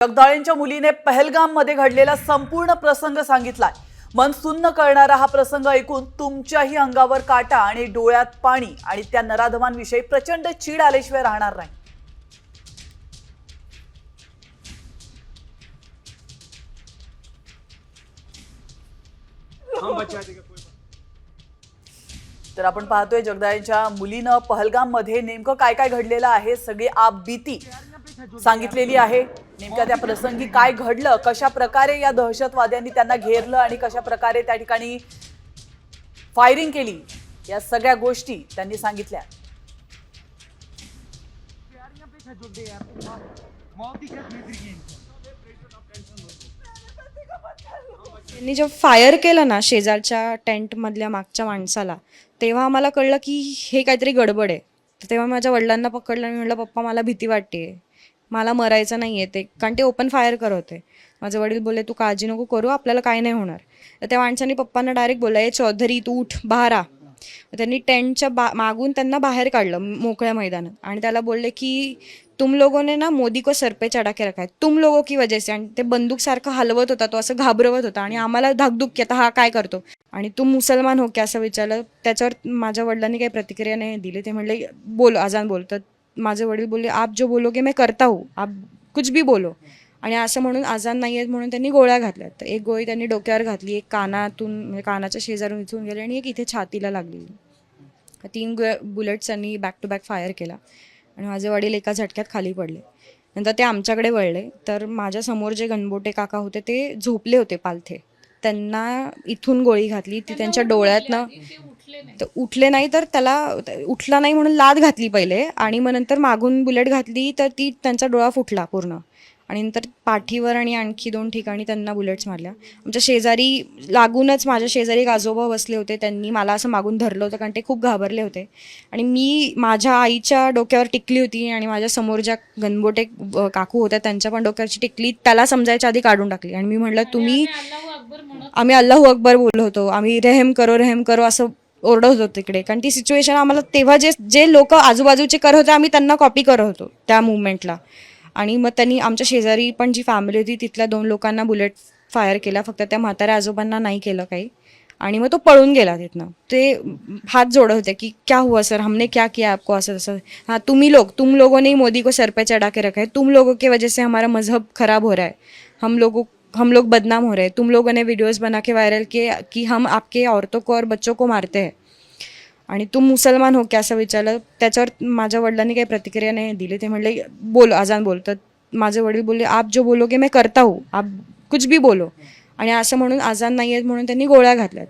जगदाळेंच्या मुलीने पहलगाममध्ये घडलेला संपूर्ण प्रसंग सांगितलाय। मन सुन्न करणारा हा प्रसंग ऐकून तुमच्याही अंगावर काटा आणि डोळ्यात पाणी आणि त्या नराधमांविषयी प्रचंड चीड आल्याशिवाय राहणार नाही। तर आपण पाहतोय जगदाळेंच्या मुलीने पहलगाममध्ये नेमकं काय काय घडलेलं आहे, सगळी आपबीती सांगितलेली आहे। नेमका त्या प्रसंगी काय घडलं, कशा प्रकारे या दहशतवाद्यांनी त्यांना घेरलं आणि कशा प्रकारे त्या ठिकाणी फायरिंग केली, या सगळ्या गोष्टी त्यांनी सांगितल्या। त्यांनी जेव्हा फायर केलं ना शेजारच्या टेंट मधल्या मागच्या माणसाला, तेव्हा आम्हाला कळलं की हे काहीतरी गडबड आहे। तर तेव्हा माझ्या वडिलांना पकडलं आणि म्हटलं पप्पा मला भीती वाटते, मला मरायचं नाहीये ते, कारण ते ओपन फायर करत होते। माझे वडील बोलले तू काळजी नको करू, आपल्याला काही नाही होणार। तर त्या माणसाने पप्पांना डायरेक्ट बोलला ए चौधरी तू उठ बाहेर आ। त्यांनी टेंटच्या मागून त्यांना बाहेर काढलं मोकळ्या मैदानात आणि त्याला बोलले की तुम लोगों ने ना मोदी को सर पे चढ़ा के रखा है, तुम लोगों की वजह से। आणि ते बंदूक सारखं हलवत होता, तो असं घाबरवत होता आणि आम्हाला धाकधूक की आता हा काय करतो। आणि तू मुसलमान हो क्या असं विचारलं। त्याच्यावर माझ्या वडिलांनी काही प्रतिक्रिया नाही दिली। ते म्हणले बोल अजान बोल। तर माझे वडील बोलले आप जो बोलोगे मैं करता हूँ, आप कुछ भी बोलो। आणि असं म्हणून अजान नाही आहेत म्हणून त्यांनी गोळ्या घातल्या। तर एक गोळी त्यांनी डोक्यावर घातली, एक कानातून म्हणजे कानाच्या शेजारून इथून गेली आणि एक इथे छातीला लागली। 3 बुलेट्स त्यांनी बॅक टू बॅक फायर केला आणि माझे वडील एका झटक्यात खाली पडले। नंतर ते आमच्याकडे वळले तर माझ्या समोर जे गणबोटे काका होते ते झोपले होते पालथे, त्यांना इथून गोळी घातली, ती त्यांच्या डोळ्यातनं तर उठले नाही, तर त्याला उठला नाही म्हणून लाद घातली पहिले आणि मग नंतर मागून बुलेट घातली तर ती त्यांचा डोळा फुटला पूर्ण आणि नंतर पाठीवर आणि आणखी 2 ठिकाणी त्यांना बुलेट्स मारल्या। आमच्या शेजारी लागूनच माझ्या शेजारी एक आजोबा बसले होते, त्यांनी मला असं मागून धरलं होतं कारण ते खूप घाबरले होते आणि मी माझ्या आईच्या डोक्यावर टिकली होती आणि माझ्या समोर ज्या गणबोटे काकू होत्या त्यांच्या पण डोक्यावरची टिकली त्याला समजायच्या आधी काढून टाकली आणि मी म्हटलं तुम्ही, आम्ही अल्लाहू अकबर बोललो होतो, आम्ही रेहम करो असं ओरडत होतो तिकडे, कारण ती सिच्युएशन आम्हाला तेव्हा जे लोक आजूबाजूचे करत होते आम्ही त्यांना कॉपी करत होतो त्या मुवमेंटला। आणि मग त्यांनी आमच्या शेजारी पण जी फॅमिली होती तिथल्या 2 लोकांना बुलेट फायर केला, फक्त त्या म्हाताऱ्या आजोबांना नाही केलं काही। आणि मग तो पळून गेला तिथनं। ते हात जोडत होते की क्या हुआ सर, हमने क्या किया आपको, असं तसं। हाँ तुम लोगों ने मोदी को सर पे चढ़ा के रखा है, तुम लोगों की वजह से हमारा मजहब खराब हो रहा है, हम लोग बदनाम हो रहे हैं, तुम लोगों ने वीडियोस बना के वायरल किए कि हम आपके औरतों को और बच्चों को मारते हैं आणि तुम मुसलमान हो क्या असं विचारलं। त्याच्यावर माझ्या वडिलांनी काही प्रतिक्रिया नाही दिली। ते म्हणले बोल अजान बोल। तर माझे वडील बोलले आप जो बोलोगे मैं करता हूँ, आप कुछ भी बोलो। आणि असं म्हणून अजान नाही आहेत म्हणून त्यांनी गोळ्या घातल्या।